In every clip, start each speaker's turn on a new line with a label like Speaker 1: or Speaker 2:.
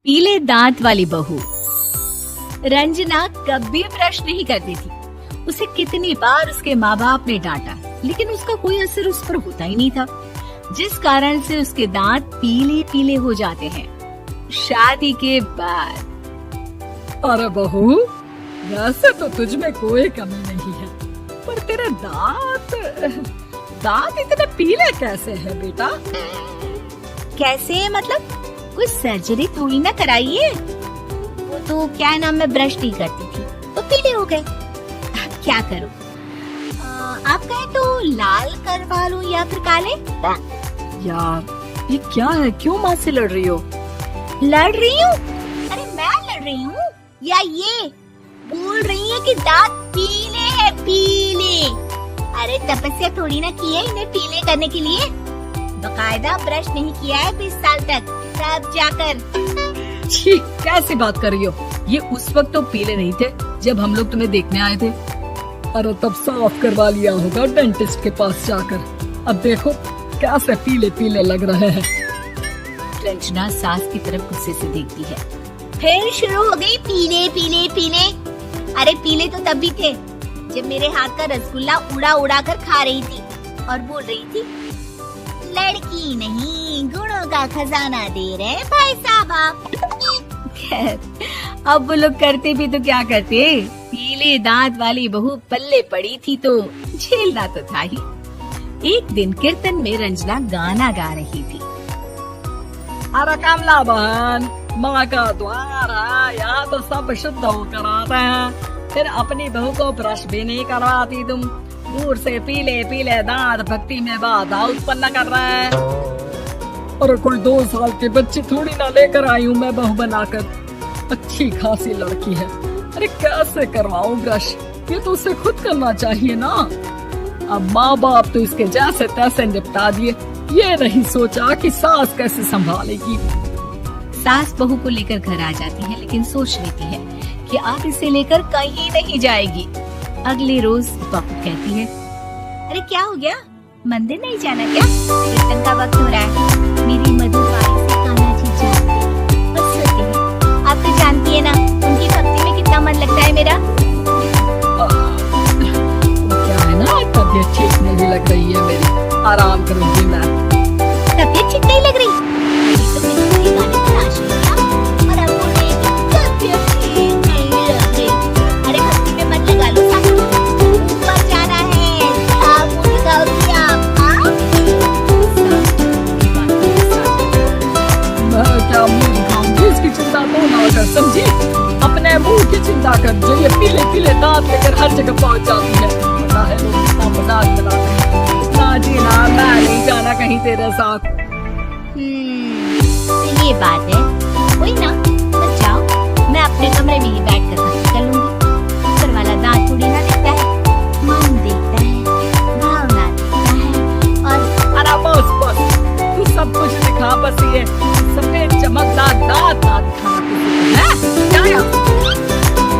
Speaker 1: पीले दांत वाली बहू। रंजना कभी ब्रश नहीं करती थी। उसे कितनी बार उसके माँ बाप ने डांटा, लेकिन उसका कोई असर उस पर होता ही नहीं था, जिस कारण से उसके दांत पीले पीले हो जाते हैं। शादी के बाद
Speaker 2: अरे बहू, वैसे तो तुझ में कोई कमी नहीं है, पर तेरे दांत इतने पीले कैसे हैं बेटा?
Speaker 1: कैसे मतलब? कोई सर्जरी थोड़ी ना कराई है। वो तो क्या नाम, मैं ब्रश नहीं करती थी तो पीले हो गए। अब क्या करूं? आप कहें तो लाल करवा लूं या फिर काले?
Speaker 2: यार ये क्या है, क्यों माँ से लड़ रही हो?
Speaker 1: लड़ रही हूँ? अरे मैं लड़ रही हूँ या ये बोल रही है कि दांत पीले हैं, पीले। अरे तपस्या थोड़ी ना की है इन्हें पीले करने के लिए। बकायदा ब्रश नहीं किया है 20 साल तक, तब जाकर।
Speaker 2: छी, कैसी बात कर रही हो? ये उस वक्त तो पीले नहीं थे जब हम लोग तुम्हें देखने आए थे। अरे तब साफ करवा लिया होगा डेंटिस्ट के पास जाकर। अब देखो कैसे पीले पीले लग रहे हैं।
Speaker 1: रंजना सास की तरफ गुस्से से देखती है। फिर शुरू हो गई पीले पीले पीले। अरे पीले तो तब भी थे जब मेरे हाथ का रसगुल्ला उड़ा उड़ा कर खा रही थी और बोल रही थी, लड़की नहीं गुणों का खजाना दे रहे भाई साहब आप। खैर, अब वो लोग करते भी तो क्या करते, पीले दांत वाली बहू पल्ले पड़ी थी तो झेलना तो था ही। एक दिन कीर्तन में रंजना गाना गा रही थी।
Speaker 2: अरे कमला बहन, माँ का द्वार है, यहाँ तो सब शुद्ध होकर आते हैं, फिर अपनी बहू को ब्रश भी नहीं करवाती तुम। दूर से पीले पीले दांत भक्ति में बाधा उत्पन्न कर रहे हैं। अरे कोई 2 साल के बच्चे थोड़ी ना लेकर आई हूँ मैं बहू बनाकर। अच्छी खासी लड़की है, अरे कैसे करवाऊँ ब्रश? ये तो उसे खुद करना चाहिए ना। अब माँ बाप तो इसके जैसे तैसे निपटा दिए, ये नहीं सोचा कि सास कैसे संभालेगी।
Speaker 1: सास बहू को लेकर घर आ जाती है, लेकिन सोच लेती है कि आप इसे लेकर कहीं नहीं जाएगी। अगले रोज बहू कहती है, अरे क्या हो गया, मंदिर नहीं जाना क्या? कीर्तन का वक्त हो रहा है। मेरी मधुर वाणी से कान्हा जी जाते बस सोते हैं। आप तो जानती है ना उनकी भक्ति में कितना मन लगता है मेरा।
Speaker 2: क्या है ना, तबीयत ठीक नहीं लग रही है मेरी, आराम करूंगी मैं।
Speaker 1: तबीयत ठीक नहीं लग रही? तो मैंने तुम्हें गाने पर आशिक था और अब बोल रही है कि तबीयत ठीक नहीं लग रही। अरे भक्ति में मन लगा लो, ऊपर जाना है, आप उनका क्या?
Speaker 2: मैं क्या मुंह दिखाऊंगी, इसकी चिंता तो ना कर, समझी? अपने मुंह की चिंता कर, जो ये पीले पीले दांत लेकर हर जगह पहुंच जाती है। पता है लोग कितना मजाक बनाते हैं। ना जी ना, मैं नहीं जाना कहीं तेरे साथ।
Speaker 1: तो ये बात है, कोई ना, बस जाओ, मैं अपने कमरे में ही बैठ कर भक्ति कर लूंगी। ऊपर वाला दांत थोड़ी ना देखता है, मन देखता है, भावना देखता है। और
Speaker 2: अरे बस बस, तू सब कुछ दिखा, बस ये सफेद चमकदार दांत ना दिखाना है।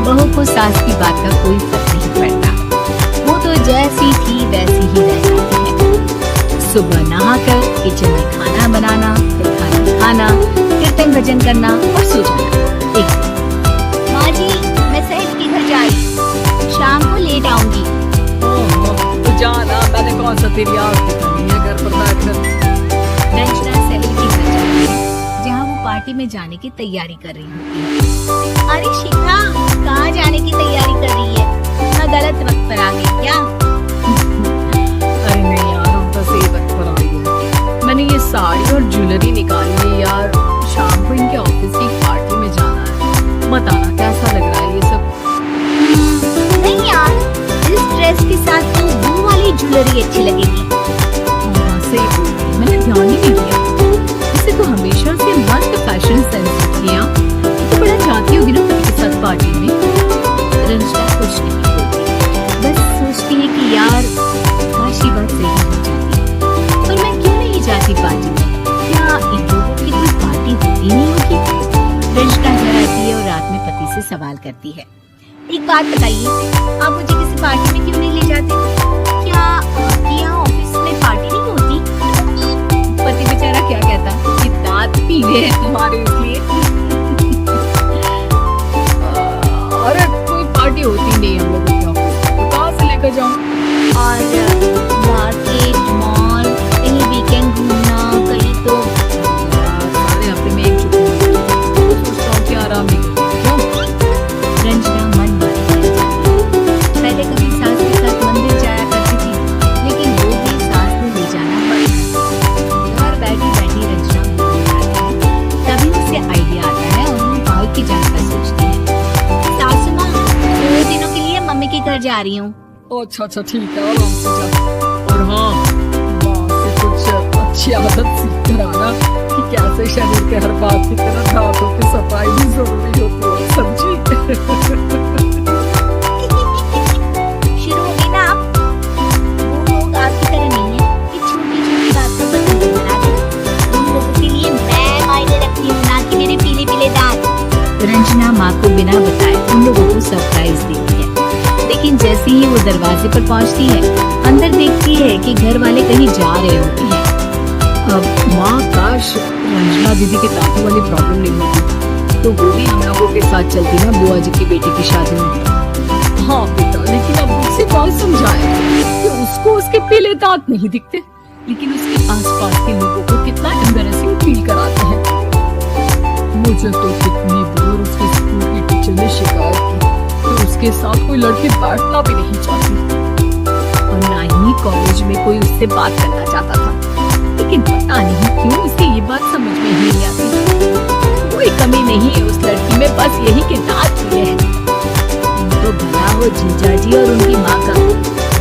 Speaker 1: बहू को सास की बात का कोई फर्क नहीं पड़ता। वो तो जैसी थी वैसी ही रह जाती है। सुबह नहाकर किचन में खाना बनाना, फिर खाना खाना, कीर्तन भजन करना और सो जाना। एक माँ जी, मैं सहेली के घर जा रही हूँ, शाम को लेट आऊंगी।
Speaker 2: तो जाना, मैंने कौन सा तेरी आदत करनी है घर पर बैठकर।
Speaker 1: रंजना सहेली के घर जाती है, जहाँ वो पार्टी में जाने की तैयारी कर रही होती है। अरे शिखा, कहाँ जाने की तैयारी कर रही है? मैं गलत वक्त पर आ गई क्या?
Speaker 2: अरे नहीं यार, हम तो सही वक्त पर आ गए। मैंने ये साड़ी और ज्वेलरी निकाली है यार, शाम को इनके ऑफिस की पार्टी में जाना है। बताना कैसा लग रहा है ये सब?
Speaker 1: नहीं यार, इस ड्रेस के साथ तो वो वाली ज्वेलरी अच्छी लगेगी।
Speaker 2: हाँ, सही बोल रही है, मैंने ध्यान ही नहीं दिया। इसे तो हमेशा से मस्त फैशन सेंस किया, तो बड़ा चाहती होगी ना पति के साथ पार्टी में।
Speaker 1: रंजना कुछ नहीं बोलती, बस सोचती है कि यार काश ये बात सही हो जाती, पर मैं क्यों नहीं जाती पार्टी में? क्या इन लोगों की कोई पार्टी होती नहीं होगी? रंजना घर आती है और रात में पति से सवाल करती है, एक बात बताइए, आप मुझे किसी पार्टी में क्यों नहीं ले जाते? क्या आपके यहाँ ऑफिस में पार्टी नहीं होती? पति बेचारा क्या कहता, ये दांत पीले हैं तुम्हारे इसलिए।
Speaker 2: जाऊं?
Speaker 1: और मार्केट मॉल कहीं वीकेंड घूमना कहीं तो
Speaker 2: सारे हफ्ते में एक छुट्टी मिलती है, तो सोचता हूँ कि आराम ही करूं। क्यों?
Speaker 1: रंजना मन मारती रह जाती है। पहले कभी सास के साथ मंदिर जाया करती थी लेकिन वो भी सास ने ले जाना पड़ा। घर बैठी बैठी रंजना घूमती रहती है। तभी उसे आइडिया आता है और वो भाई की जानकर सोचती है, सासू माँ 2 दिनों के लिए मम्मी के घर जा रही हूँ।
Speaker 2: अच्छा अच्छा ठीक है, आराम से जा। और हाँ, माँ से कुछ अच्छी आदत सीख कर आना कि कैसे शरीर के हर बात की तरह दांतों की सफाई भी जरूरी होती है, समझी?
Speaker 1: शुरू हो गई ना आप? वो लोग आपकी तरह नहीं है कि छोटी छोटी बातों पर तंज बना दे। उन लोगों के लिए मैं मायने रखती हूँ, ना कि मेरे पीले पीले दांत। रंजना माँ को बिना बताए उन लोगों को सरप्राइज देती है, लेकिन जैसे ही वो दरवाजे पर पहुंचती है अंदर देखती है कि घर वाले कहीं जा रहे होते हैं।
Speaker 2: अब माँ काश रंजना दीदी के दांतों वाली प्रॉब्लम नहीं होती तो वो भी हम लोगों के साथ चलती ना बुआ जी की बेटी की शादी में। हाँ बेटा, लेकिन अब उसे कौन समझाए कि उसको उसके पीले दांत नहीं दिखते, लेकिन उसके आसपास के लोगों को कितना एम्बैरेसिंग फील कराते हैं। मुझे तो कितनी बार उसके स्कूल की टीचर ने शिकायत की तो उसके साथ कोई लड़की बैठना भी नहीं चाहती और ना ही कॉलेज में कोई उससे बात करना चाहता था, लेकिन पता नहीं क्यों उसे ये बात समझ में ही नहीं आती। कोई कमी नहीं है उस लड़की में, बस यही कि दांत ही है। तो भला हो जीजा जी और उनकी माँ का,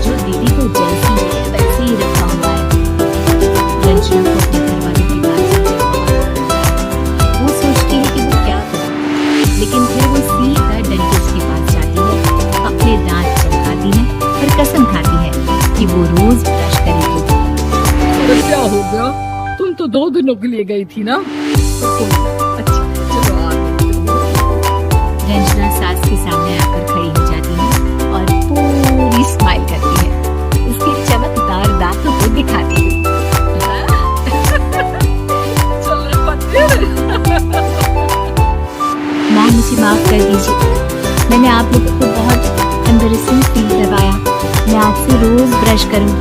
Speaker 2: जो दीदी को जैसी है वैसे ही रखा हुआ है। रंजना को अपने घर वालों की बात समझ वो सोचती है कि वो क्या करे, लेकिन फिर वो सीधा डेंटिस्ट के पास जाती है, अपने दांत चमकाती है और कसम खाती है कि वो रोज ब्रश करेगी। अरे क्या हो गया? तुम तो 2 दिनों के लिए गई थी ना? अच्छा चलो आ गई।
Speaker 1: रंजना सास के सामने आकर खड़ी हो जाती है और पूरी स्माइल करती है, उसके चमकदार दांतों को दिखाती है।
Speaker 2: चल रे पत्ते।
Speaker 1: माँ मुझे माफ कर दीजिए, मैंने आप लोगों को बहुत एम्बैरेसिंग फील करवाया। मैं आज से रोज ब्रश करूँ।